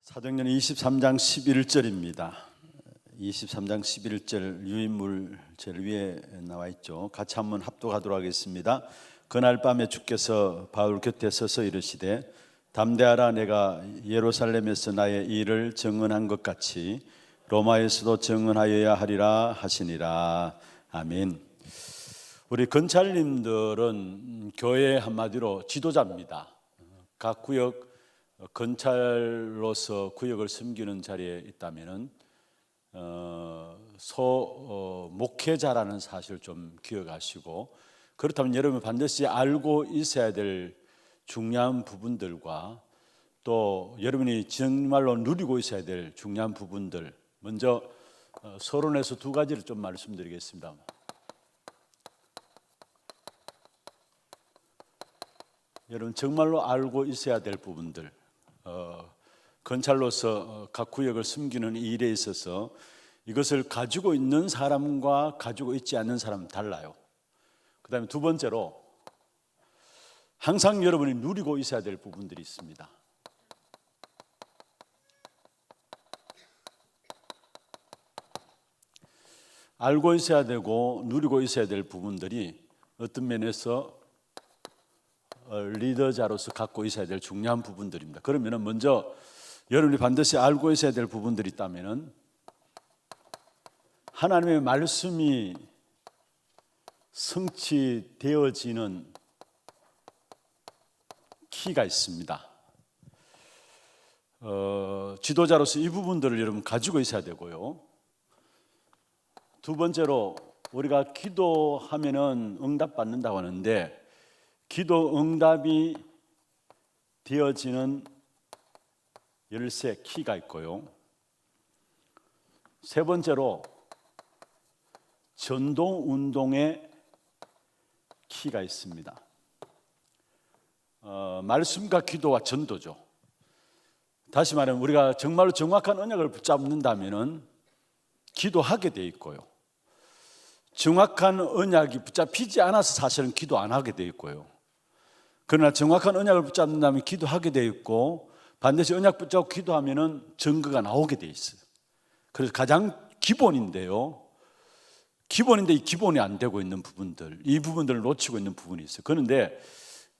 사도행전 23장 11절입니다. 23장 11절 유인물 제일 위에 나와 있죠. 같이 한번 합독하도록 하겠습니다. 그날 밤에 주께서 바울 곁에 서서 이르시되 담대하라, 내가 예루살렘에서 나의 일을 증언한 것 같이 로마에서도 증언하여야 하리라 하시니라. 아멘. 우리 건찰님들은 교회 한마디로 지도자입니다. 각 구역 건찰로서 구역을 섬기는 자리에 있다면은 목회자라는 사실을 좀 기억하시고, 그렇다면 여러분 반드시 알고 있어야 될 중요한 부분들과 또 여러분이 정말로 누리고 있어야 될 중요한 부분들, 먼저 서론에서 두 가지를 좀 말씀드리겠습니다. 여러분 정말로 알고 있어야 될 부분들, 건찰로서 각 구역을 섬기는 이 일에 있어서 이것을 가지고 있는 사람과 가지고 있지 않는 사람은 달라요. 그 다음에 두 번째로 항상 여러분이 누리고 있어야 될 부분들이 있습니다. 알고 있어야 되고 누리고 있어야 될 부분들이 어떤 면에서 리더자로서 갖고 있어야 될 중요한 부분들입니다. 그러면 먼저 여러분이 반드시 알고 있어야 될 부분들이 있다면 하나님의 말씀이 성취되어지는 키가 있습니다. 지도자로서 이 부분들을 여러분 가지고 있어야 되고요. 두 번째로 우리가 기도하면은 응답받는다고 하는데 기도 응답이 되어지는 열쇠 키가 있고요. 세 번째로 전도 운동의 키가 있습니다. 말씀과 기도와 전도죠. 다시 말하면 우리가 정말로 정확한 언약을 붙잡는다면은 기도하게 돼 있고요. 정확한 언약이 붙잡히지 않아서 사실은 기도 안 하게 돼 있고요. 그러나 정확한 언약을 붙잡는다면 기도하게 돼 있고, 반드시 언약 붙잡고 기도하면은 증거가 나오게 돼 있어요. 그래서 가장 기본인데요. 기본인데 이 기본이 안 되고 있는 부분들, 이 부분들을 놓치고 있는 부분이 있어요. 그런데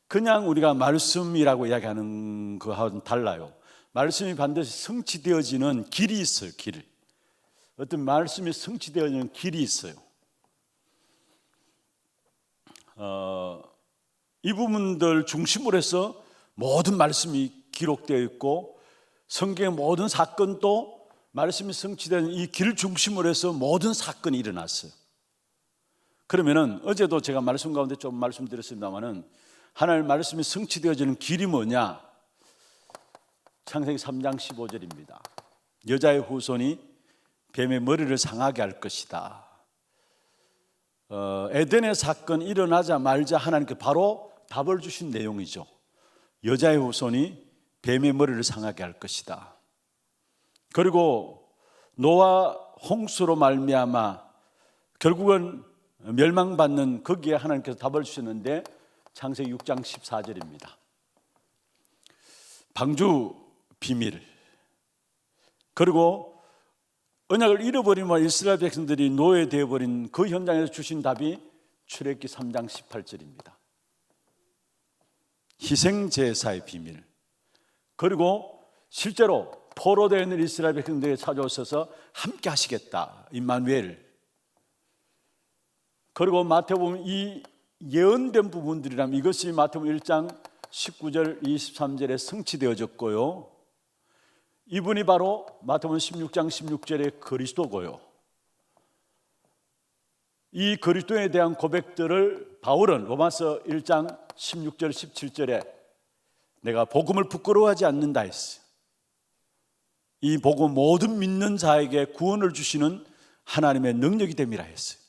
그냥 우리가 말씀이라고 이야기하는 거하고는 달라요. 말씀이 반드시 성취되어지는 길이 있어요. 길. 어떤 말씀이 성취되어지는 길이 있어요. 이 부분들 중심으로 해서 모든 말씀이 기록되어 있고, 성경의 모든 사건도 말씀이 성취되는 이 길 중심으로 해서 모든 사건이 일어났어요. 그러면은 어제도 제가 말씀 가운데 좀 말씀드렸습니다만은 하나님의 말씀이 성취되어지는 길이 뭐냐? 창세기 3장 15절입니다. 여자의 후손이 뱀의 머리를 상하게 할 것이다. 에덴의 사건 일어나자 말자 하나님께 바로 답을 주신 내용이죠. 여자의 후손이 뱀의 머리를 상하게 할 것이다. 그리고 노아 홍수로 말미암아 결국은 멸망받는 거기에 하나님께서 답을 주셨는데 창세기 6장 14절입니다. 방주 비밀, 그리고 언약을 잃어버린 이스라엘 백성들이 노예되어 버린 그 현장에서 주신 답이 출애굽기 3장 18절입니다. 희생제사의 비밀, 그리고 실제로 포로되어 있는 이스라엘 백성들에게 찾아오셔서 함께 하시겠다, 임마누엘. 그리고 마태복음 이 예언된 부분들이라면 이것이 마태복음 1장 19절 23절에 성취되어졌고요. 이분이 바로 마태복음 16장 16절의 그리스도고요. 이 그리스도에 대한 고백들을 바울은 로마서 1장 16절 17절에 내가 복음을 부끄러워하지 않는다 했어요. 이 복음 모든 믿는 자에게 구원을 주시는 하나님의 능력이 됨이라 했어요.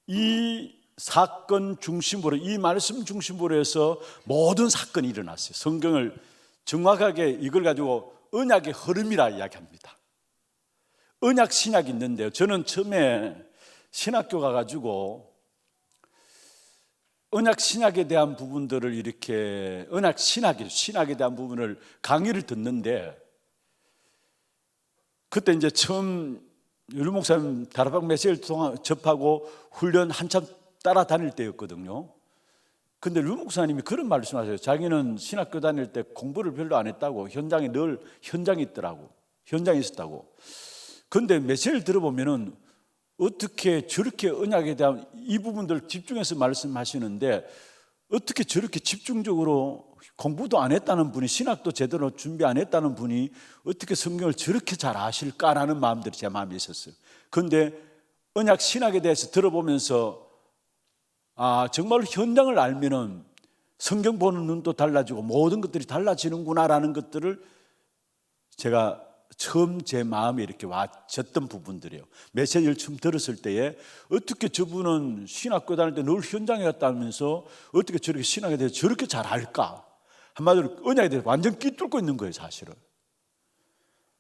이 사건 중심으로, 이 말씀 중심으로 해서 모든 사건이 일어났어요. 성경을 정확하게 이걸 가지고 언약의 흐름이라 이야기합니다. 언약 신약이 있는데요. 저는 처음에 신학교 가가지고 언약 신약에 대한 부분들을 이렇게 언약 신학에 대한 부분을 강의를 듣는데, 그때 이제 처음 유리 목사님 다락방 메시지를 접하고 훈련 한참 따라다닐 때였거든요. 근데 류 목사님이 그런 말씀하세요. 자기는 신학교 다닐 때 공부를 별로 안 했다고, 현장에 늘 현장에 있었다고. 근데 메시지를 들어보면은 어떻게 저렇게 언약에 대한 이 부분들 집중해서 말씀하시는데, 어떻게 저렇게 집중적으로 공부도 안 했다는 분이, 신학도 제대로 준비 안 했다는 분이 어떻게 성경을 저렇게 잘 아실까라는 마음들이 제 마음에 있었어요. 그런데 언약 신학에 대해서 들어보면서 정말 현장을 알면은 성경 보는 눈도 달라지고 모든 것들이 달라지는구나라는 것들을 제가 처음 제 마음에 이렇게 와졌던 부분들이에요. 메시지를 처음 들었을 때에 어떻게 저분은 신학교 다닐 때 늘 현장에 갔다면서 어떻게 저렇게 신학에 대해서 저렇게 잘 알까? 한마디로 언약에 대해서 완전 끼뚫고 있는 거예요. 사실은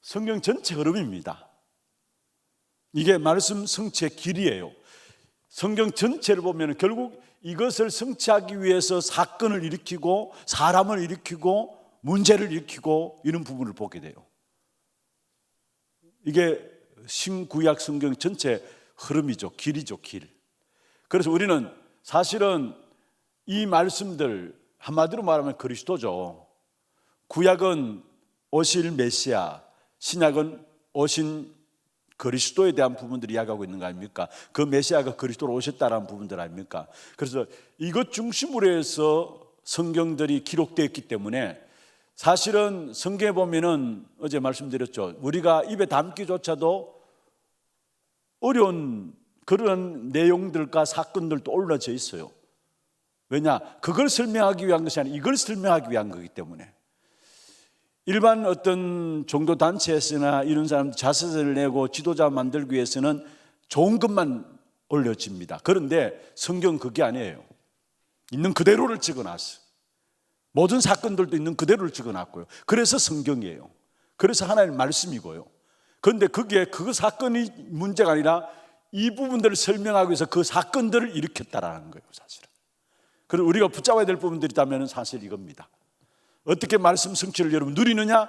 성경 전체 흐름입니다. 이게 말씀 성취의 길이에요. 성경 전체를 보면 결국 이것을 성취하기 위해서 사건을 일으키고 사람을 일으키고 문제를 일으키고 이런 부분을 보게 돼요. 이게 신구약 성경 전체 흐름이죠. 길이죠, 길. 그래서 우리는 사실은 이 말씀들 한마디로 말하면 그리스도죠. 구약은 오실 메시아, 신약은 오신 그리스도에 대한 부분들을 이야기하고 있는 거 아닙니까? 그 메시아가 그리스도로 오셨다라는 부분들 아닙니까? 그래서 이것 중심으로 해서 성경들이 기록되어 있기 때문에 사실은 성경에 보면은 어제 말씀드렸죠. 우리가 입에 담기조차도 어려운 그런 내용들과 사건들도 올라져 있어요. 왜냐? 그걸 설명하기 위한 것이 아니라 이걸 설명하기 위한 거기 때문에. 일반 어떤 종교 단체에서나 이런 사람들 자서전을 내고 지도자 만들기 위해서는 좋은 것만 올려집니다. 그런데 성경은 그게 아니에요. 있는 그대로를 찍어놨어요. 모든 사건들도 있는 그대로를 찍어놨고요. 그래서 성경이에요. 그래서 하나님의 말씀이고요. 그런데 그게 그 사건이 문제가 아니라 이 부분들을 설명하기 위해서 그 사건들을 일으켰다라는 거예요. 사실은. 그리고 우리가 붙잡아야 될 부분들이 있다면 사실 이겁니다. 어떻게 말씀 성취를 여러분 누리느냐?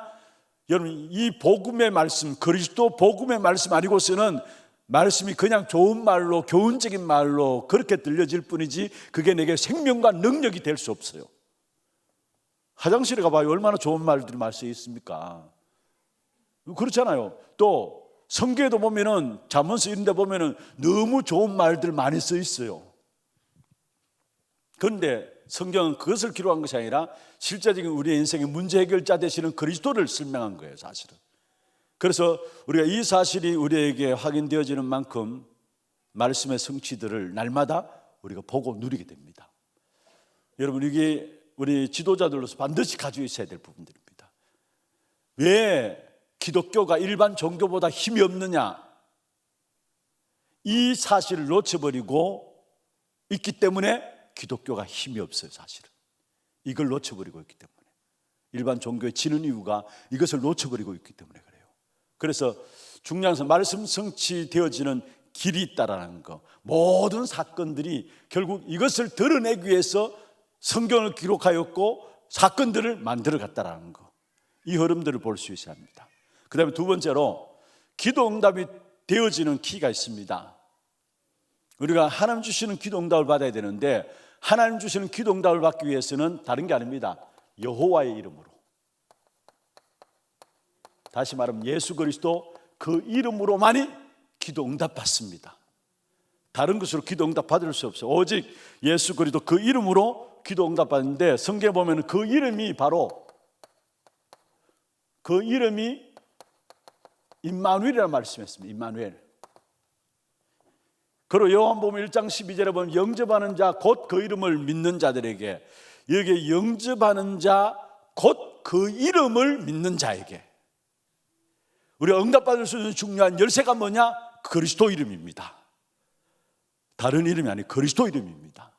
여러분 이 복음의 말씀, 그리스도 복음의 말씀 아니고서는 말씀이 그냥 좋은 말로, 교훈적인 말로 그렇게 들려질 뿐이지 그게 내게 생명과 능력이 될 수 없어요. 화장실에 가봐요. 얼마나 좋은 말들이 많이 쓰여 있습니까? 그렇잖아요. 또 성경에도 보면은 잠언서 이런 데 보면은 너무 좋은 말들 많이 써 있어요. 그런데 성경은 그것을 기록한 것이 아니라 실제적인 우리의 인생의 문제 해결자 되시는 그리스도를 설명한 거예요. 사실은. 그래서 우리가 이 사실이 우리에게 확인되어지는 만큼 말씀의 성취들을 날마다 우리가 보고 누리게 됩니다. 여러분 이게 우리 지도자들로서 반드시 가지고 있어야 될 부분들입니다. 왜 기독교가 일반 종교보다 힘이 없느냐? 이 사실을 놓쳐버리고 있기 때문에 기독교가 힘이 없어요. 사실은 이걸 놓쳐버리고 있기 때문에 일반 종교에 지는 이유가 이것을 놓쳐버리고 있기 때문에 그래요. 그래서 중요한 것은 말씀 성취되어지는 길이 있다라는 거. 모든 사건들이 결국 이것을 드러내기 위해서 성경을 기록하였고 사건들을 만들어갔다라는 거. 이 흐름들을 볼 수 있어야 합니다. 그 다음에 두 번째로 기도 응답이 되어지는 키가 있습니다. 우리가 하나님 주시는 기도 응답을 받아야 되는데 하나님 주시는 기도 응답을 받기 위해서는 다른 게 아닙니다. 여호와의 이름으로. 다시 말하면 예수 그리스도 그 이름으로만이 기도 응답 받습니다. 다른 것으로 기도 응답 받을 수 없어요. 오직 예수 그리스도 그 이름으로 기도 응답 받는데 성경에 보면 그 이름이 바로 그 이름이 임마누엘이라는 말씀했습니다. 임마누엘. 그리고 요한복음 1장 12절에 보면 영접하는 자 곧 그 이름을 믿는 자들에게, 여기에 영접하는 자 곧 그 이름을 믿는 자에게 우리가 응답받을 수 있는 중요한 열쇠가 뭐냐? 그리스도 이름입니다. 다른 이름이 아니고 그리스도 이름입니다.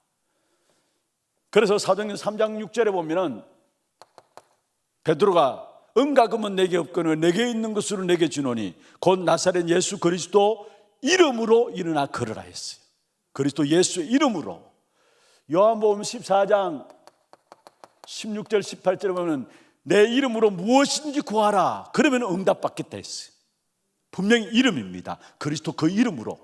그래서 사도행전 3장 6절에 보면은 베드로가 은과 금은 내게 없거늘 내게 있는 것으로 내게 주노니 곧 나사렛 예수 그리스도 이름으로 일어나 걸으라 했어요. 그리스도 예수의 이름으로. 요한복음 14장 16절 18절에 보면 내 이름으로 무엇인지 구하라 그러면 응답받겠다 했어요. 분명히 이름입니다. 그리스도 그 이름으로.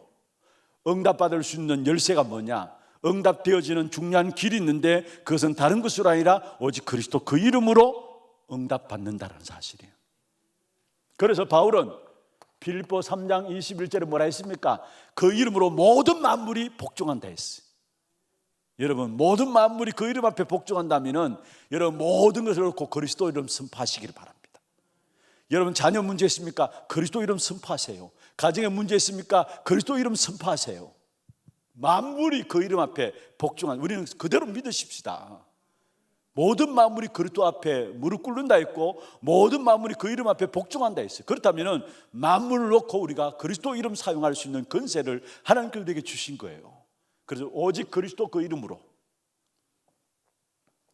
응답받을 수 있는 열쇠가 뭐냐? 응답되어지는 중요한 길이 있는데 그것은 다른 것으로 아니라 오직 그리스도 그 이름으로 응답받는다는 사실이에요. 그래서 바울은 빌립보 3장 21절에 뭐라 했습니까? 그 이름으로 모든 만물이 복종한다 했어요. 여러분, 모든 만물이 그 이름 앞에 복종한다면 여러분 모든 것을 놓고 그리스도 이름 선포하시기를 바랍니다. 여러분 자녀 문제 있습니까? 그리스도 이름 선포하세요. 가정에 문제 있습니까? 그리스도 이름 선포하세요. 만물이 그 이름 앞에 복종한, 우리는 그대로 믿으십시다. 모든 만물이 그리스도 앞에 무릎 꿇는다 했고 모든 만물이 그 이름 앞에 복종한다 했어요. 그렇다면 만물을 놓고 우리가 그리스도 이름 사용할 수 있는 권세를 하나님께서 우리에게 주신 거예요. 그래서 오직 그리스도 그 이름으로.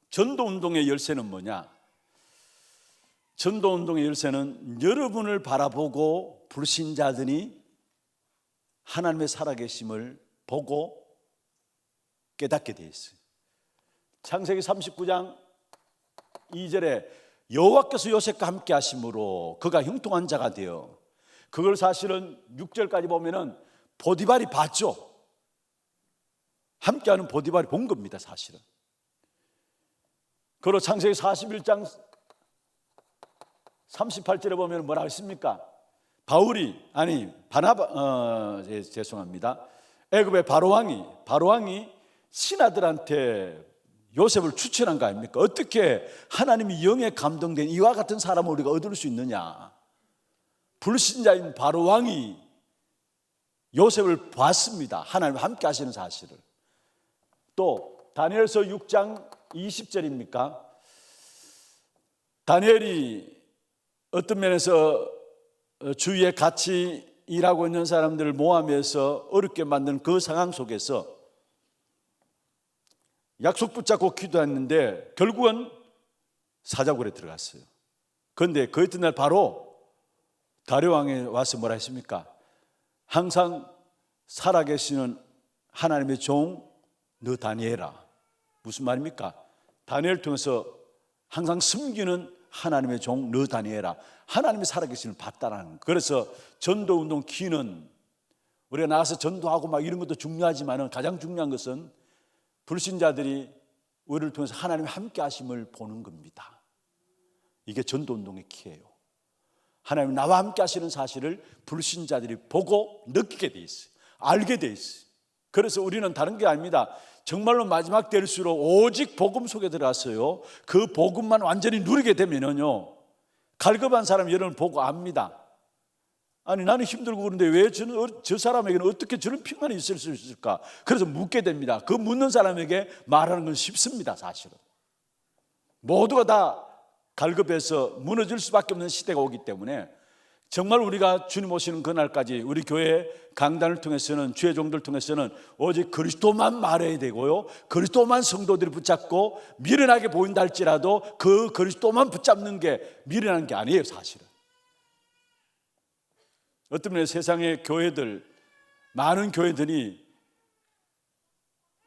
전도운동의 열쇠는 뭐냐? 전도운동의 열쇠는 여러분을 바라보고 불신자들이 하나님의 살아계심을 보고 깨닫게 되어 있어요. 창세기 39장 2절에 여호와께서 요셉과 함께 하심으로 그가 형통한 자가 되어, 그걸 사실은 6절까지 보면은 보디발이 봤죠. 함께하는 보디발이 본 겁니다, 사실은. 그리고 창세기 41장 38절에 보면 뭐라고 했습니까? 죄송합니다. 애굽의 바로왕이 신하들한테 요셉을 추천한 거 아닙니까? 어떻게 하나님이 영에 감동된 이와 같은 사람을 우리가 얻을 수 있느냐? 불신자인 바로왕이 요셉을 봤습니다. 하나님 함께 하시는 사실을. 또 다니엘서 6장 20절입니까? 다니엘이 어떤 면에서 주위에 같이 일하고 있는 사람들을 모함해서 어렵게 만든 그 상황 속에서 약속 붙잡고 기도했는데 결국은 사자굴에 들어갔어요. 그런데 그 이튿날 바로 다리오 왕이 와서 뭐라 했습니까? 항상 살아계시는 하나님의 종 너 다니엘아. 무슨 말입니까? 다니엘을 통해서 항상 숨기는 하나님의 종 너 다니엘아. 하나님이 살아계심을 봤다라는 거예요. 그래서 전도운동 키는, 우리가 나가서 전도하고 막 이런 것도 중요하지만 가장 중요한 것은 불신자들이 우리를 통해서 하나님이 함께 하심을 보는 겁니다. 이게 전도운동의 키예요. 하나님이 나와 함께 하시는 사실을 불신자들이 보고 느끼게 돼 있어요. 알게 돼 있어요. 그래서 우리는 다른 게 아닙니다. 정말로 마지막 때일수록 오직 복음 속에 들어갔어요. 그 복음만 완전히 누리게 되면요, 갈급한 사람이 여러분 보고 압니다. 아니 나는 힘들고 그런데 왜 저 사람에게는 어떻게 저런 평안이 있을 수 있을까? 그래서 묻게 됩니다. 그 묻는 사람에게 말하는 건 쉽습니다. 사실은 모두가 다 갈급해서 무너질 수밖에 없는 시대가 오기 때문에 정말 우리가 주님 오시는 그날까지 우리 교회 강단을 통해서는, 주의 종들을 통해서는 오직 그리스도만 말해야 되고요, 그리스도만 성도들이 붙잡고 미련하게 보인다 할지라도 그 그리스도만 붙잡는 게 미련한 게 아니에요. 사실은 어떤 면에 세상의 교회들, 많은 교회들이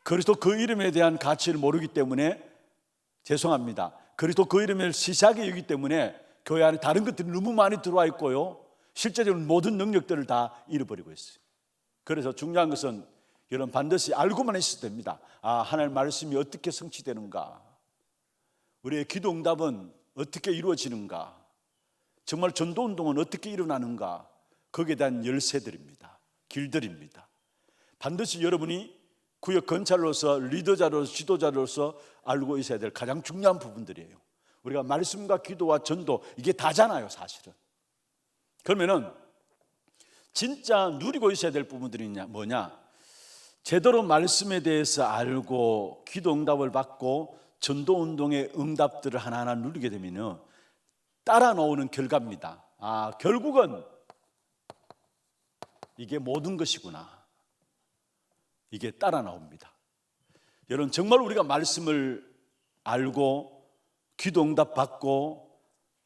그리스도 그 이름에 대한 가치를 모르기 때문에, 죄송합니다, 그리스도 그 이름을 시시하게 여기기 때문에 교회 안에 다른 것들이 너무 많이 들어와 있고요, 실제적으로 모든 능력들을 다 잃어버리고 있어요. 그래서 중요한 것은 여러분 반드시 알고만 있어도 됩니다. 하나님의 말씀이 어떻게 성취되는가, 우리의 기도 응답은 어떻게 이루어지는가, 정말 전도운동은 어떻게 일어나는가, 거기에 대한 열쇠들입니다. 길들입니다. 반드시 여러분이 구역 건찰로서, 리더자로서, 지도자로서 알고 있어야 될 가장 중요한 부분들이에요. 우리가 말씀과 기도와 전도, 이게 다잖아요, 사실은. 그러면은 진짜 누리고 있어야 될 부분들이 뭐냐? 제대로 말씀에 대해서 알고 기도 응답을 받고 전도운동의 응답들을 하나하나 누리게 되면요, 따라 나오는 결과입니다. 결국은 이게 모든 것이구나, 이게 따라 나옵니다. 여러분 정말 우리가 말씀을 알고 기도 응답 받고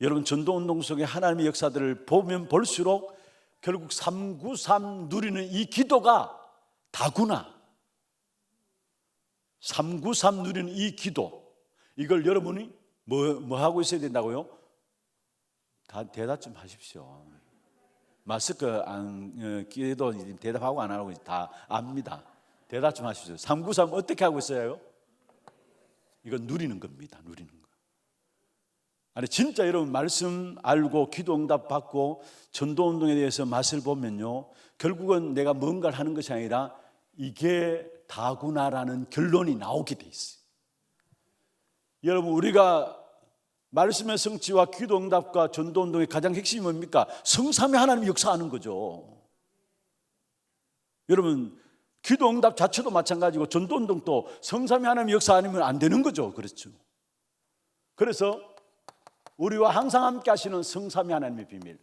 여러분 전도운동 속에 하나님의 역사들을 보면 볼수록 결국 393 누리는 이 기도가 다구나, 393 누리는 이 기도, 이걸 여러분이 뭐 하고 있어야 된다고요? 다 대답 좀 하십시오. 마스크 안 끼도 대답하고 안 하고 다 압니다. 대답 좀 하십시오. 393 어떻게 하고 있어요? 이건 누리는 겁니다. 누리는 거. 아니 진짜 여러분 말씀 알고 기도 응답 받고 전도 운동에 대해서 맛을 보면요, 결국은 내가 뭔가를 하는 것이 아니라 이게 다구나라는 결론이 나오게 돼 있어요. 여러분, 우리가 말씀의 성취와 기도 응답과 전도 운동의 가장 핵심이 뭡니까? 성삼위 하나님이 역사하는 거죠. 여러분, 기도 응답 자체도 마찬가지고 전도 운동도 성삼위 하나님이 역사 아니면 안 되는 거죠. 그렇죠. 그래서 우리와 항상 함께 하시는 성삼위 하나님의 비밀,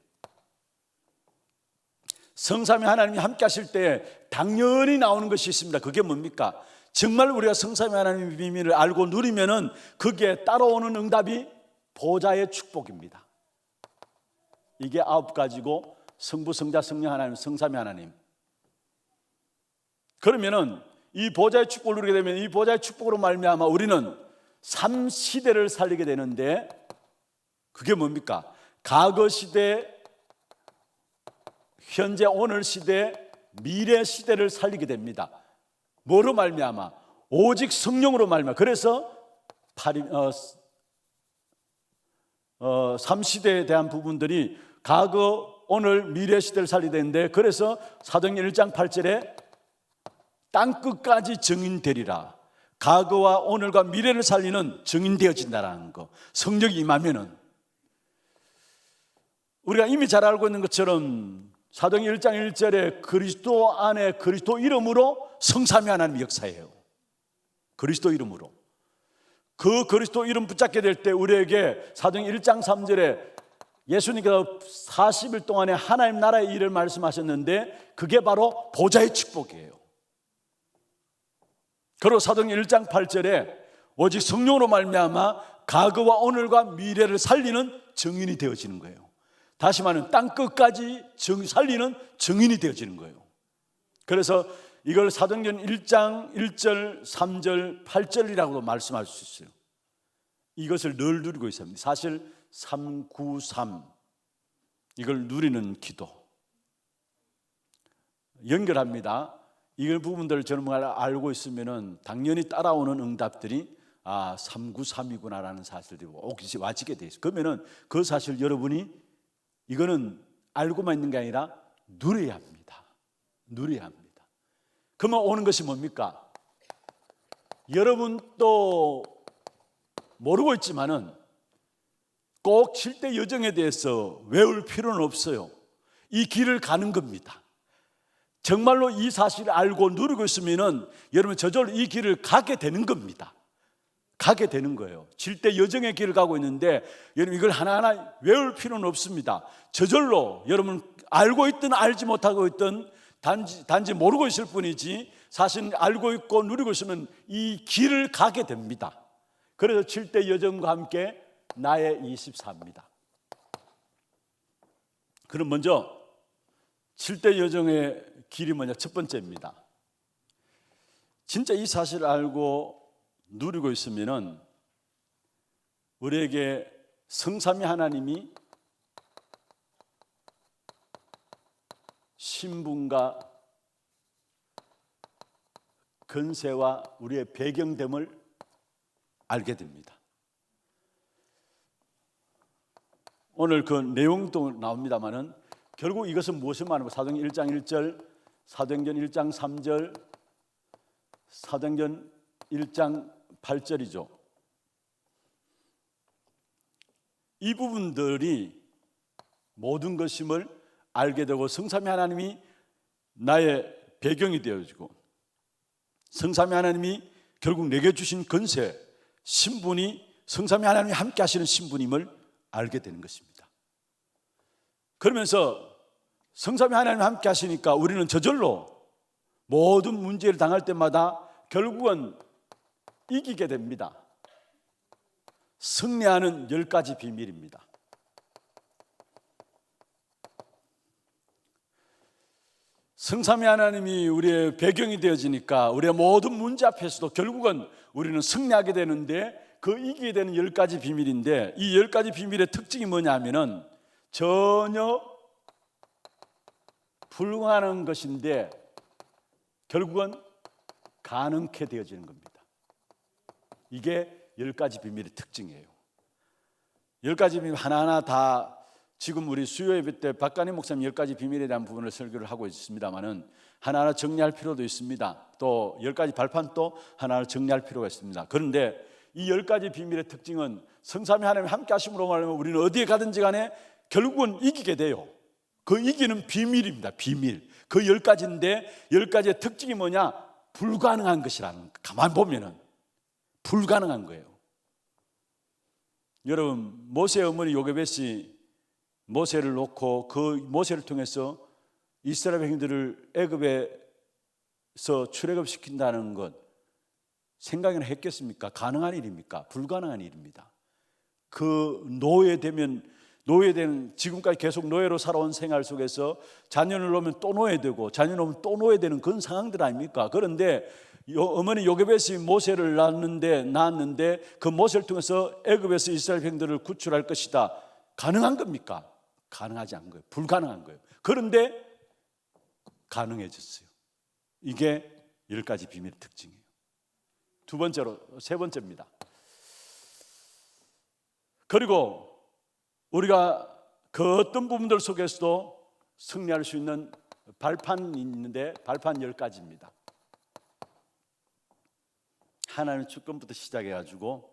성삼위 하나님이 함께 하실 때 당연히 나오는 것이 있습니다. 그게 뭡니까? 정말 우리가 성삼위 하나님의 비밀을 알고 누리면은 거기에 따라오는 응답이 보좌의 축복입니다. 이게 9가지고 성부, 성자, 성령 하나님, 성삼위 하나님. 그러면은 이 보좌의 축복을 누리게 되면 이 보좌의 축복으로 말미암아 우리는 3시대를 살리게 되는데, 그게 뭡니까? 과거 시대, 현재 오늘 시대, 미래 시대를 살리게 됩니다. 뭐로 말미암아? 오직 성령으로 말미암아. 그래서 3시대에 대한 부분들이 과거, 오늘, 미래 시대를 살리게 되는데, 그래서 사도행전 1장 8절에 땅끝까지 증인되리라. 과거와 오늘과 미래를 살리는 증인되어진다라는 거. 성령이 임하면은, 우리가 이미 잘 알고 있는 것처럼 사도행전 1장 1절에 그리스도 안에 그리스도 이름으로 성삼위 하나님 역사해요. 그리스도 이름으로. 그 그리스도 이름 붙잡게 될 때 우리에게 사도행전 1장 3절에 예수님께서 40일 동안에 하나님 나라의 일을 말씀하셨는데 그게 바로 보좌의 축복이에요. 그리고 사도행전 1장 8절에 오직 성령으로 말미암아 과거와 오늘과 미래를 살리는 증인이 되어지는 거예요. 다시 말하면 땅끝까지 살리는 증인이 되어지는 거예요. 그래서 이걸 사도행전 1장 1절, 3절, 8절이라고도 말씀할 수 있어요. 이것을 늘 누리고 있습니다. 사실 393, 이걸 누리는 기도 연결합니다. 이 부분들을 정말 알고 있으면 당연히 따라오는 응답들이 393이구나라는 사실들이 와지게 돼 있어요. 그러면 그 사실 여러분이 이거는 알고만 있는 게 아니라 누려야 합니다. 누려야 합니다. 그러면 오는 것이 뭡니까? 여러분도 모르고 있지만은 꼭 7대 여정에 대해서 외울 필요는 없어요. 이 길을 가는 겁니다. 정말로 이 사실을 알고 누리고 있으면은 여러분 저절로 이 길을 가게 되는 겁니다. 가게 되는 거예요. 7대 여정의 길을 가고 있는데 여러분 이걸 하나하나 외울 필요는 없습니다. 저절로 여러분 알고 있든 알지 못하고 있든 단지 모르고 있을 뿐이지 사실 알고 있고 누리고 있으면 이 길을 가게 됩니다. 그래서 7대 여정과 함께 나의 24입니다. 그럼 먼저 7대 여정의 길이 뭐냐? 첫 번째입니다. 진짜 이 사실을 알고 누리고 있으면은 우리에게 성삼위 하나님이 신분과 건세와 우리의 배경됨을 알게 됩니다. 오늘 그 내용도 나옵니다만은 결국 이것은 무엇을 말하는 거예요? 사도행전 1장 1절, 사도행전 1장 3절, 사도행전 1장 8절이죠. 이 부분들이 모든 것임을 알게 되고 성삼위 하나님이 나의 배경이 되어지고 성삼위 하나님이 결국 내게 주신 건세, 신분이 성삼위 하나님이 함께 하시는 신분임을 알게 되는 것입니다. 그러면서 성삼위 하나님이 함께 하시니까 우리는 저절로 모든 문제를 당할 때마다 결국은 이기게 됩니다. 승리하는 10가지 비밀입니다. 성삼위 하나님이 우리의 배경이 되어지니까 우리의 모든 문제 앞에서도 결국은 우리는 승리하게 되는데, 그 이기게 되는 10가지 비밀인데, 이 10가지 비밀의 특징이 뭐냐면은 전혀 불가능한 것인데 결국은 가능케 되어지는 겁니다. 이게 10가지 비밀의 특징이에요. 10가지 비밀 하나하나 다 지금 우리 수요 예배 때 박간희 목사님 10가지 비밀에 대한 부분을 설교를 하고 있습니다만은 하나하나 정리할 필요도 있습니다. 또 10가지 발판도 하나하나 정리할 필요가 있습니다. 그런데 이 10가지 비밀의 특징은 성삼위 하나님이 함께 하심으로 말하면 우리는 어디에 가든지 간에 결국은 이기게 돼요. 그 이기는 비밀입니다. 비밀. 그 10가지인데 10가지의 특징이 뭐냐? 불가능한 것이라는 거. 가만 보면은 불가능한 거예요. 여러분, 모세의 어머니 요게벳이 모세를 놓고 그 모세를 통해서 이스라엘 백성들을 애굽에서 출애굽시킨다는 것 생각이나 했겠습니까? 가능한 일입니까? 불가능한 일입니다. 그 노예되는 지금까지 계속 노예로 살아온 생활 속에서 자녀를 놓으면 또 노예되고 자녀를 놓으면 또 노예되는 그런 상황들 아닙니까? 그런데 어머니 요게벳이 모세를 낳았는데 그 모세를 통해서 애굽에서 이스라엘 백성들을 구출할 것이다. 가능한 겁니까? 가능하지 않은 거예요. 불가능한 거예요. 그런데 가능해졌어요. 이게 10가지 비밀의 특징이에요. 세 번째입니다. 그리고 우리가 그 어떤 부분들 속에서도 승리할 수 있는 발판이 있는데 발판 10가지입니다. 하나님의 주권부터 시작해가지고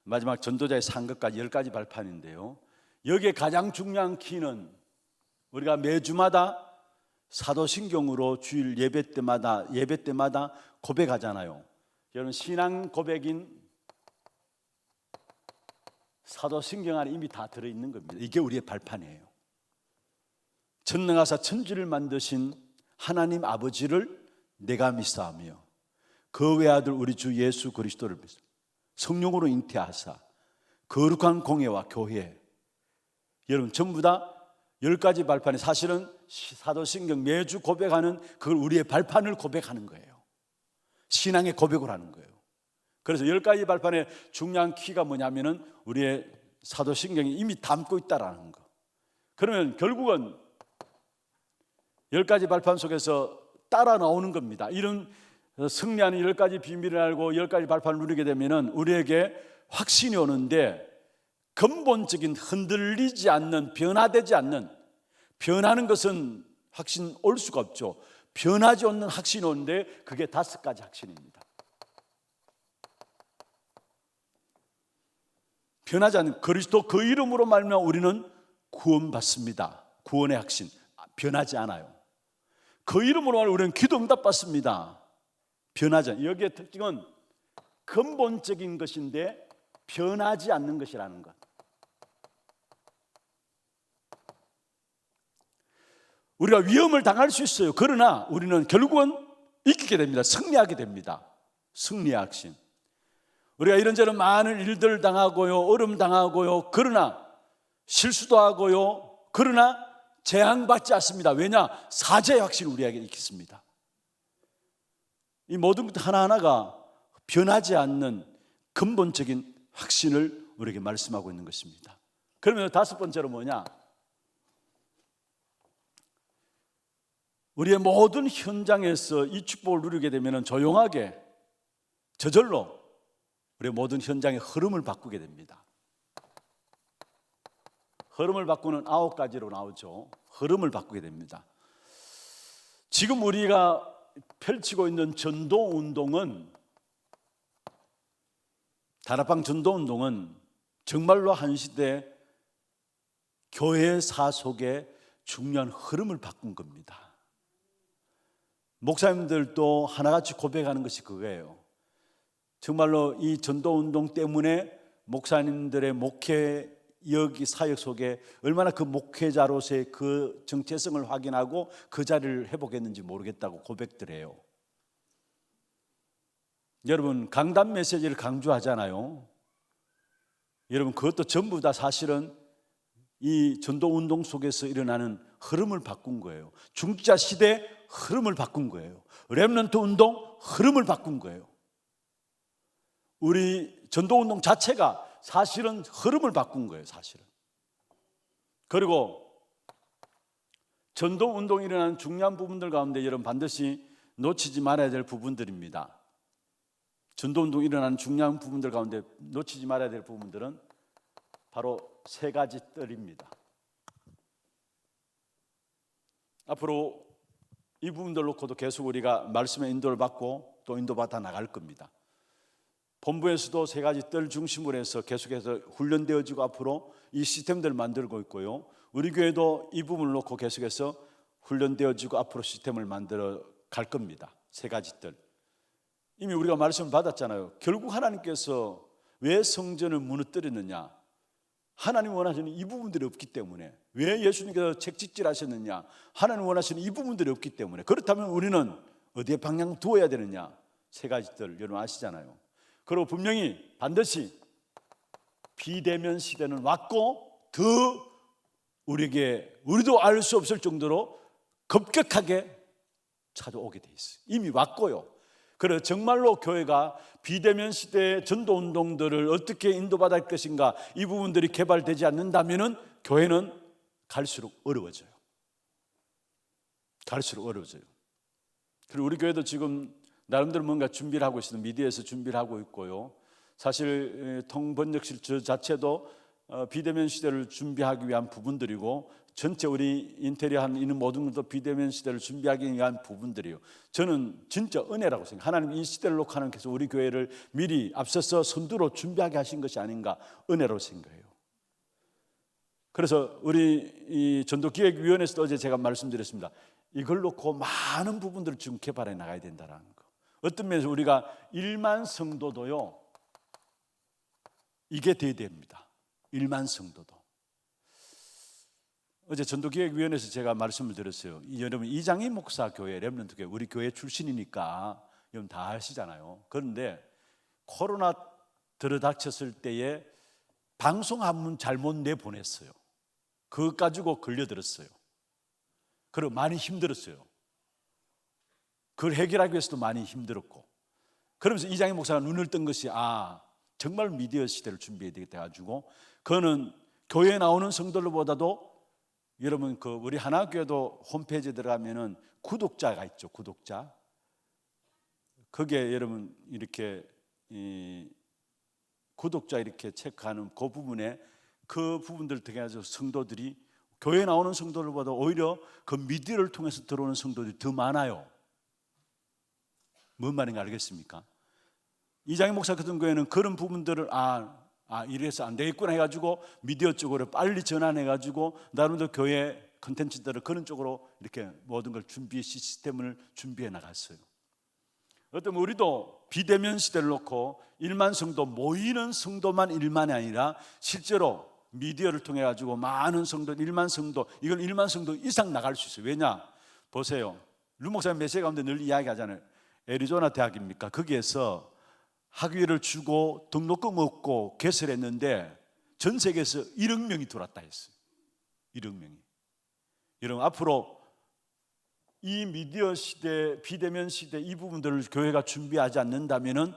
마지막 전도자의 상급까지 10가지 발판인데요. 여기에 가장 중요한 키는 우리가 매주마다 사도신경으로 주일 예배 때마다 고백하잖아요. 여러분, 신앙 고백인 사도신경 안에 이미 다 들어있는 겁니다. 이게 우리의 발판이에요. 전능하사 천지를 만드신 하나님 아버지를 내가 믿사오며 그 외아들 우리 주 예수 그리스도를 믿사 성령으로 잉태하사 거룩한 공예와 교회. 여러분, 전부 다 10가지 발판이 사실은 사도신경 매주 고백하는 그걸 우리의 발판을 고백하는 거예요. 신앙의 고백을 하는 거예요. 그래서 10가지 발판의 중요한 키가 뭐냐면은 우리의 사도신경이 이미 담고 있다라는 거. 그러면 결국은 10가지 발판 속에서 따라 나오는 겁니다. 이런 승리하는 10가지 비밀을 알고 10가지 발판을 누리게 되면은 우리에게 확신이 오는데, 근본적인 흔들리지 않는, 변화되지 않는, 변하는 것은 확신 올 수가 없죠. 변하지 않는 확신이 오는데 그게 5가지 확신입니다. 변하지 않는 그리스도 그 이름으로 말미암아 우리는 구원받습니다. 구원의 확신, 변하지 않아요. 그 이름으로 말미암아 우리는 기도 응답 받습니다. 변하지 않아요. 여기의 특징은 근본적인 것인데 변하지 않는 것이라는 것. 우리가 위험을 당할 수 있어요. 그러나 우리는 결국은 이기게 됩니다. 승리하게 됩니다. 승리의 확신. 우리가 이런저런 많은 일들 당하고요, 어려움 당하고요, 그러나 실수도 하고요, 그러나 재앙받지 않습니다. 왜냐? 사죄의 확신을 우리에게 있습니다. 이 모든 것 하나하나가 변하지 않는 근본적인 확신을 우리에게 말씀하고 있는 것입니다. 그러면 5번째로 뭐냐? 우리의 모든 현장에서 이 축복을 누리게 되면 조용하게 저절로 우리의 모든 현장의 흐름을 바꾸게 됩니다. 흐름을 바꾸는 9가지로 나오죠. 흐름을 바꾸게 됩니다. 지금 우리가 펼치고 있는 전도운동은, 다락방 전도운동은 정말로 한 시대 교회사 속에 중요한 흐름을 바꾼 겁니다. 목사님들도 하나같이 고백하는 것이 그거예요. 정말로 이 전도운동 때문에 목사님들의 목회 여기 사역 속에 얼마나 그 목회자로서의 그 정체성을 확인하고 그 자리를 회복했는지 모르겠다고 고백들 해요. 여러분, 강단 메시지를 강조하잖아요. 여러분, 그것도 전부 다 사실은 이 전도운동 속에서 일어나는 흐름을 바꾼 거예요. 중직자 시대 흐름을 바꾼 거예요. 렘넌트 운동 흐름을 바꾼 거예요. 우리 전도운동 자체가 사실은 흐름을 바꾼 거예요. 사실은. 그리고 전도운동이 일어나는 중요한 부분들 가운데 여러분 반드시 놓치지 말아야 될 부분들입니다. 전도운동이 일어나는 중요한 부분들 가운데 놓치지 말아야 될 부분들은 바로 세 가지 뜰입니다. 앞으로 이 부분들 놓고도 계속 우리가 말씀의 인도를 받고 또 인도받아 나갈 겁니다. 본부에서도 세 가지 뜰 중심으로 해서 계속해서 훈련되어지고 앞으로 이 시스템들을 만들고 있고요. 우리 교회도 이 부분을 놓고 계속해서 훈련되어지고 앞으로 시스템을 만들어 갈 겁니다. 세 가지 뜰. 이미 우리가 말씀을 받았잖아요. 결국 하나님께서 왜 성전을 무너뜨렸느냐? 하나님 원하시는 이 부분들이 없기 때문에. 왜 예수님께서 책찍질 하셨느냐? 하나님 원하시는 이 부분들이 없기 때문에. 그렇다면 우리는 어디에 방향 두어야 되느냐? 세 가지 뜰 여러분 아시잖아요. 그리고 분명히 반드시 비대면 시대는 왔고 더 우리도 알 수 없을 정도로 급격하게 찾아오게 돼 있어요. 이미 왔고요. 그래서 정말로 교회가 비대면 시대의 전도 운동들을 어떻게 인도받을 것인가 이 부분들이 개발되지 않는다면 교회는 갈수록 어려워져요. 갈수록 어려워져요. 그리고 우리 교회도 지금 나름대로 뭔가 준비를 하고 있습니다. 미디어에서 준비를 하고 있고요. 사실 통번역실 저 자체도 비대면 시대를 준비하기 위한 부분들이고 전체 우리 인테리어하는 이런 모든 것도 비대면 시대를 준비하기 위한 부분들이에요. 저는 진짜 은혜라고 생각해요. 하나님 이 시대를 놓고 하나님께서 우리 교회를 미리 앞서서 선두로 준비하게 하신 것이 아닌가 은혜로 생각해요. 그래서 우리 이 전도기획위원회에서도 어제 제가 말씀드렸습니다. 이걸 놓고 많은 부분들을 지금 개발해 나가야 된다는 거. 어떤 면에서 우리가 1만 성도도요 이게 돼야 됩니다. 1만 성도도. 어제 전도기획위원회에서 제가 말씀을 드렸어요. 여러분 이장희 목사 교회 렘넌트 교회 우리 교회 출신이니까 여러분 다 아시잖아요. 그런데 코로나 들어닥쳤을 때에 방송 한문 잘못 내보냈어요. 그것 가지고 걸려들었어요. 그리고 많이 힘들었어요. 그걸 해결하기 위해서도 많이 힘들었고 그러면서 이장희 목사가 눈을 뜬 것이 정말 미디어 시대를 준비해야 되겠다 가지고 그거는 교회에 나오는 성도들보다도 여러분 우리 하나교회도 홈페이지에 들어가면은 구독자가 있죠. 구독자. 거기에 여러분 이렇게 구독자 이렇게 체크하는 그 부분에 그 부분들 통해서 성도들이 교회에 나오는 성도들보다 오히려 그 미디어를 통해서 들어오는 성도들이 더 많아요. 뭔 말인가 알겠습니까? 이장희 목사 같은 경우에는 그런 부분들을 이래서 안 되겠구나 해가지고 미디어 쪽으로 빨리 전환해가지고 나름대로 교회 컨텐츠들을 그런 쪽으로 이렇게 모든 걸 시스템을 준비해 나갔어요. 어떤 우리도 비대면 시대를 놓고 1만 성도 모이는 성도만 1만이 아니라 실제로 미디어를 통해 가지고 많은 성도 1만 성도 이건 1만 성도 이상 나갈 수 있어요. 왜냐? 보세요. 루 목사님 메시지 가운데 늘 이야기하잖아요. 애리조나 대학입니까? 거기에서 학위를 주고 등록금 얻고 개설했는데 전 세계에서 1억 명이 들어왔다 했어요. 1억 명이. 여러분 앞으로 이 미디어 시대, 비대면 시대 이 부분들을 교회가 준비하지 않는다면은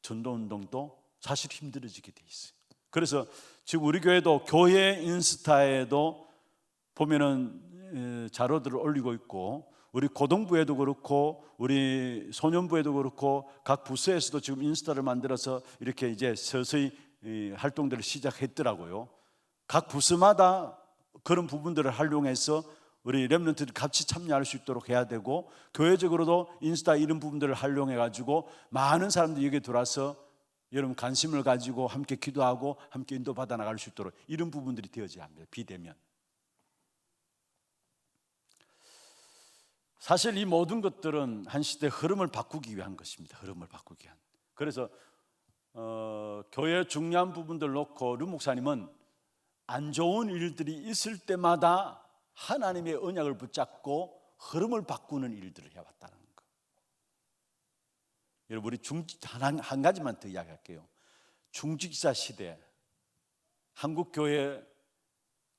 전도운동도 사실 힘들어지게 돼 있어요. 그래서 지금 우리 교회도 교회 인스타에도 보면은 자료들을 올리고 있고 우리 고등부에도 그렇고 우리 소년부에도 그렇고 각 부서에서도 지금 인스타를 만들어서 이렇게 이제 서서히 활동들을 시작했더라고요. 각 부서마다 그런 부분들을 활용해서 우리 렘넌트들이 같이 참여할 수 있도록 해야 되고 교회적으로도 인스타 이런 부분들을 활용해 가지고 많은 사람들이 여기에 들어와서 여러분 관심을 가지고 함께 기도하고 함께 인도받아 나갈 수 있도록 이런 부분들이 되어져야 합니다. 비대면. 사실 이 모든 것들은 한 시대의 흐름을 바꾸기 위한 것입니다. 흐름을 바꾸기 위한. 그래서 교회 중요한 부분들 놓고 류 목사님은 안 좋은 일들이 있을 때마다 하나님의 언약을 붙잡고 흐름을 바꾸는 일들을 해왔다는 거. 여러분 우리 한 가지만 더 이야기할게요. 중직자 시대 한국 교회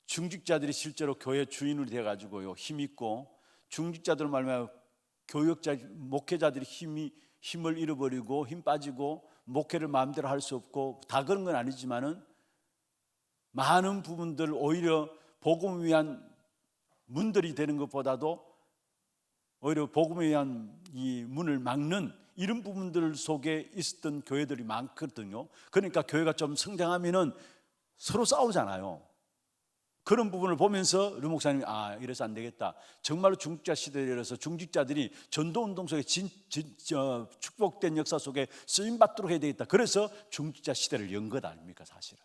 중직자들이 실제로 교회 주인이 되어가지고요 힘있고, 중직자들 말하면 교역자 목회자들이 힘을 잃어버리고 힘 빠지고 목회를 마음대로 할 수 없고 다 그런 건 아니지만은 많은 부분들 오히려 복음을 위한 문들이 되는 것보다도 오히려 복음에 의한 이 문을 막는 이런 부분들 속에 있었던 교회들이 많거든요. 그러니까 교회가 좀 성장하면은 서로 싸우잖아요. 그런 부분을 보면서 류 목사님이 이래서 안 되겠다. 정말로 중직자 시대에서 중직자들이 전도운동 속에 축복된 역사 속에 쓰임받도록 해야 되겠다. 그래서 중직자 시대를 연 것 아닙니까? 사실은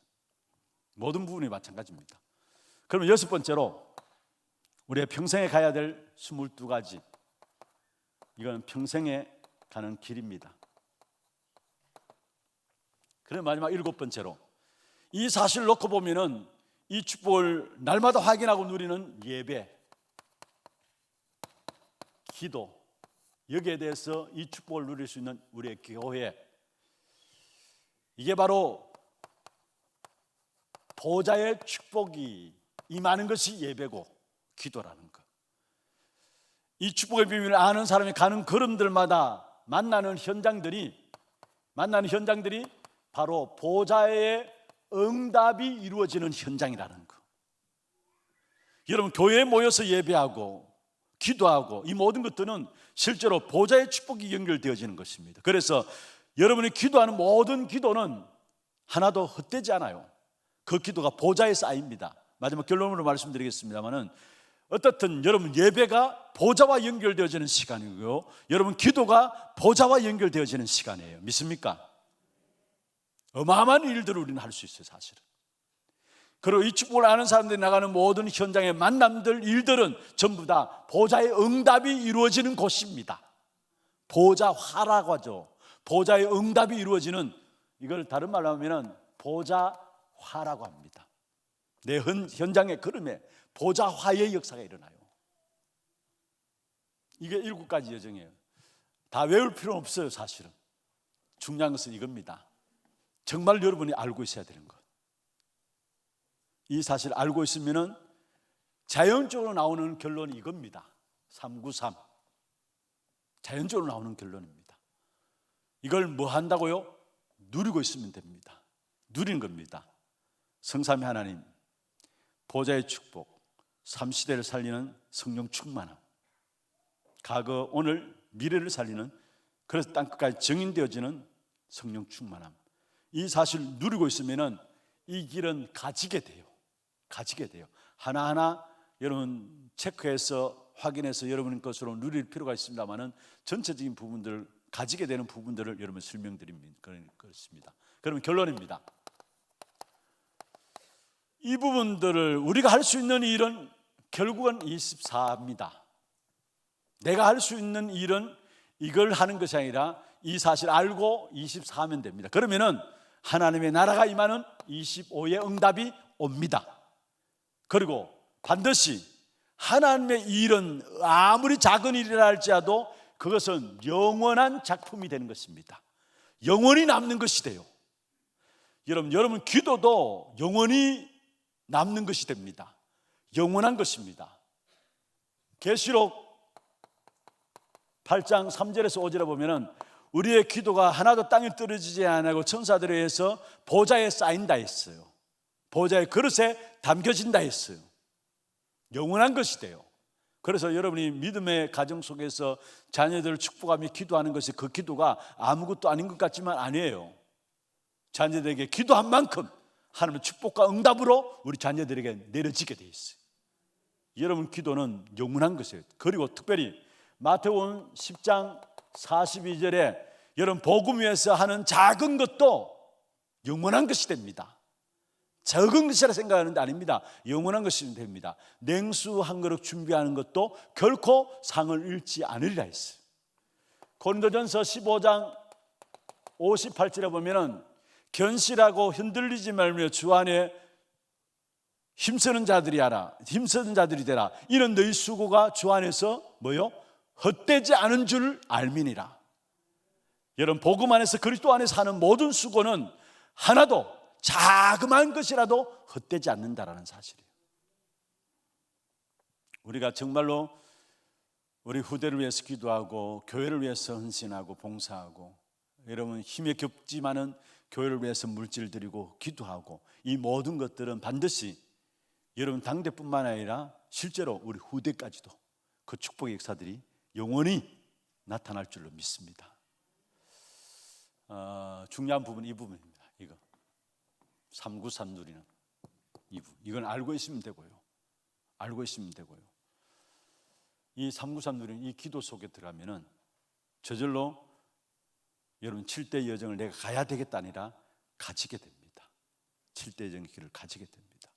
모든 부분이 마찬가지입니다. 그러면 여섯 번째로 우리의 평생에 가야 될 22가지, 이건 평생에 가는 길입니다. 그리고 마지막 일곱 번째로, 이 사실을 놓고 보면은 이 축복을 날마다 확인하고 누리는 예배, 기도, 여기에 대해서 이 축복을 누릴 수 있는 우리의 교회, 이게 바로 보좌의 축복이 임하는 것이 예배고 기도라는 것. 이 축복의 비밀을 아는 사람이 가는 걸음들마다 만나는 현장들이 바로 보좌의 응답이 이루어지는 현장이라는 것. 여러분, 교회에 모여서 예배하고 기도하고 이 모든 것들은 실제로 보좌의 축복이 연결되어지는 것입니다. 그래서 여러분이 기도하는 모든 기도는 하나도 헛되지 않아요. 그 기도가 보좌에 쌓입니다. 마지막 결론으로 말씀드리겠습니다만은, 어떻든 여러분 예배가 보좌와 연결되어지는 시간이고요, 여러분 기도가 보좌와 연결되어지는 시간이에요. 믿습니까? 어마어마한 일들을 우리는 할 수 있어요, 사실은. 그리고 이 축복을 아는 사람들이 나가는 모든 현장의 만남들, 일들은 전부 다 보좌의 응답이 이루어지는 곳입니다. 보좌화라고 하죠. 보좌의 응답이 이루어지는, 이걸 다른 말로 하면 보좌화라고 합니다. 내 현장의 걸음에 보좌화의 역사가 일어나요. 이게 7가지 여정이에요. 다 외울 필요는 없어요. 사실은 중요한 것은 이겁니다. 정말 여러분이 알고 있어야 되는 것, 이 사실을 알고 있으면 자연적으로 나오는 결론이 이겁니다. 393, 자연적으로 나오는 결론입니다. 이걸 뭐 한다고요? 누리고 있으면 됩니다. 누리는 겁니다. 성삼위 하나님, 보좌의 축복, 삼시대를 살리는 성령 충만함, 과거, 오늘, 미래를 살리는, 그래서 땅끝까지 증인되어지는 성령 충만함, 이 사실을 누리고 있으면 이 길은 가지게 돼요. 하나하나 여러분 체크해서 확인해서 여러분 것으로 누릴 필요가 있습니다만은, 전체적인 부분들을 가지게 되는 부분들을 여러분 설명드립니다. 그렇습니다. 그러면 결론입니다. 이 부분들을 우리가 할 수 있는 일은 결국은 24입니다. 내가 할 수 있는 일은 이걸 하는 것이 아니라 이 사실 알고 24하면 됩니다. 그러면은 하나님의 나라가 임하는 25의 응답이 옵니다. 그리고 반드시 하나님의 일은 아무리 작은 일이라 할지라도 그것은 영원한 작품이 되는 것입니다. 영원히 남는 것이 돼요. 여러분 기도도 영원히 남는 것이 됩니다. 영원한 것입니다. 계시록 8장 3절에서 5절에 보면은 우리의 기도가 하나도 땅에 떨어지지 않고 천사들에 의해서 보좌에 쌓인다 했어요. 보좌의 그릇에 담겨진다 했어요. 영원한 것이 돼요. 그래서 여러분이 믿음의 가정 속에서 자녀들을 축복하며 기도하는 것이, 그 기도가 아무것도 아닌 것 같지만 아니에요. 자녀들에게 기도한 만큼 하나님의 축복과 응답으로 우리 자녀들에게 내려지게 돼 있어요. 여러분 기도는 영원한 것이에요. 그리고 특별히 마태복음 10장 42절에 여러분 복음 위에서 하는 작은 것도 영원한 것이 됩니다. 적은 것이라 생각하는데 아닙니다. 영원한 것이 됩니다. 냉수 한 그릇 준비하는 것도 결코 상을 잃지 않으리라 했어요. 고린도전서 15장 58절에 보면은 견실하고 흔들리지 말며 주 안에 힘쓰는 자들이 되라. 이는 너희 수고가 주 안에서 뭐요? 헛되지 않은 줄 알미니라. 여러분 복음 안에서, 그리스도 안에서 하는 모든 수고는 하나도 자그마한 것이라도 헛되지 않는다라는 사실이에요. 우리가 정말로 우리 후대를 위해서 기도하고 교회를 위해서 헌신하고 봉사하고, 여러분 힘에 겹지만은 교회를 위해서 물질 드리고 기도하고, 이 모든 것들은 반드시 여러분 당대뿐만 아니라 실제로 우리 후대까지도 그 축복의 역사들이 영원히 나타날 줄로 믿습니다. 중요한 부분은 이 부분입니다. 이거 393 누리는 이 부분, 이건 알고 있으면 되고요. 알고 있으면 되고요. 이 393 누리는 이 기도 속에 들어가면은 저절로 여러분 7대 여정을 내가 가야 되겠다 아니라 가지게 됩니다. 7대 여정의 길을 가지게 됩니다.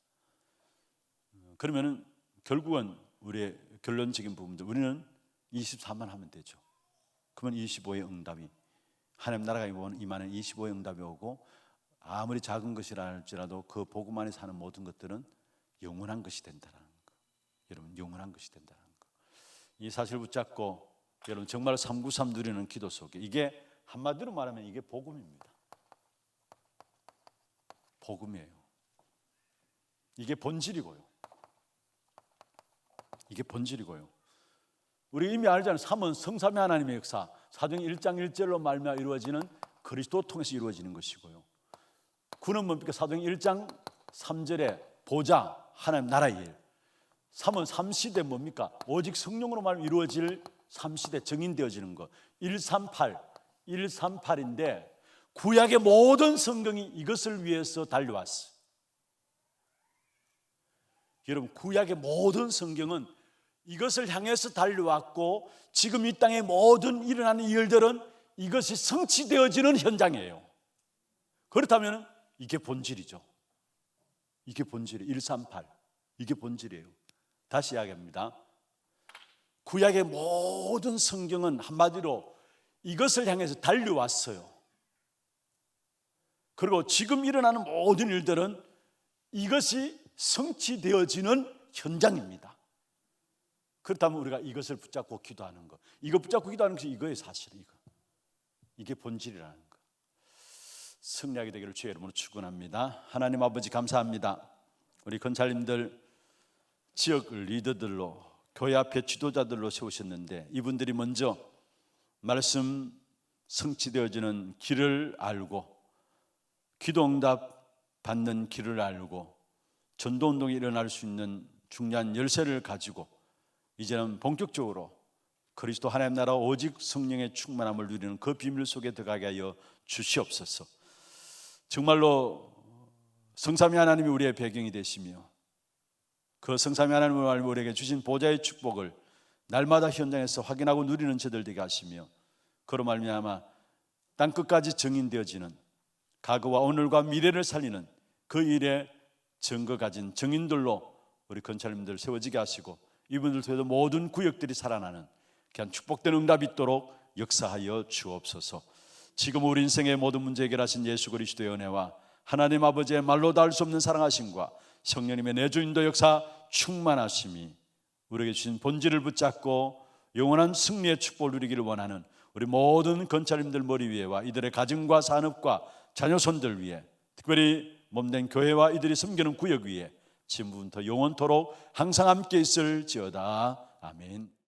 그러면은 결국은 우리의 결론적인 부분도 우리는 24만 하면 되죠. 그러면 25의 응답이, 하나님 나라가 임하는 25의 응답이 오고, 아무리 작은 것이라 할지라도 그 복음 안에 사는 모든 것들은 영원한 것이 된다는 거. 여러분 영원한 것이 된다는 거. 이 사실을 붙잡고 여러분 정말 393 누리는 기도 속에, 이게 한마디로 말하면 이게 복음입니다. 복음이에요. 이게 본질이고요. 이게 본질이고요. 우리 이미 알잖아요. 3은 성삼위 하나님의 역사, 사도행 1장 1절로 말미암아 이루어지는 그리스도 통해서 이루어지는 것이고요. 9는 뭡니까? 사도행 1장 3절에 보좌, 하나님 나라의 일. 3은 3시대 뭡니까? 오직 성령으로 말미암아 이루어질 3시대 정인되어지는 것. 138인데 구약의 모든 성경이 이것을 위해서 달려왔어요. 여러분 구약의 모든 성경은 이것을 향해서 달려왔고, 지금 이 땅의 모든 일어나는 일들은 이것이 성취되어지는 현장이에요. 그렇다면 이게 본질이죠. 이게 본질이에요. 138 이게 본질이에요. 다시 이야기합니다. 구약의 모든 성경은 한마디로 이것을 향해서 달려왔어요. 그리고 지금 일어나는 모든 일들은 이것이 성취되어지는 현장입니다. 그렇다면 우리가 이것을 붙잡고 기도하는 것, 이거 붙잡고 기도하는 것이 이거의 사실이에요. 이게 본질이라는 것. 승리하게 되기를 주의 이름으로 축원합니다. 하나님 아버지 감사합니다. 우리 권사님들 지역 리더들로, 교회 앞에 지도자들로 세우셨는데, 이분들이 먼저 말씀 성취되어지는 길을 알고, 기도응답 받는 길을 알고, 전도운동이 일어날 수 있는 중요한 열쇠를 가지고 이제는 본격적으로 그리스도 하나님 나라 오직 성령의 충만함을 누리는 그 비밀 속에 들어가게 하여 주시옵소서. 정말로 성삼위 하나님이 우리의 배경이 되시며, 그 성삼위 하나님을 우리에게 주신 보좌의 축복을 날마다 현장에서 확인하고 누리는 저들 되게 하시며, 그로 말미암아 땅 끝까지 정인되어지는, 과거와 오늘과 미래를 살리는 그 일에 증거 가진 증인들로 우리 건설님들 세워지게 하시고, 이분들 통해서 모든 구역들이 살아나는 그냥 축복된 응답이 있도록 역사하여 주옵소서. 지금 우리 인생의 모든 문제 해결하신 예수 그리스도의 은혜와 하나님 아버지의 말로 닿을 수 없는 사랑하심과 성령님의 내주인도 역사 충만하심이 우리에게 주신 본질을 붙잡고 영원한 승리의 축복을 누리기를 원하는 우리 모든 건설님들 머리 위에와 이들의 가정과 산업과 자녀손들 위에, 특별히 몸된 교회와 이들이 섬기는 구역 위에 지금부터 영원토록 항상 함께 있을지어다. 아멘.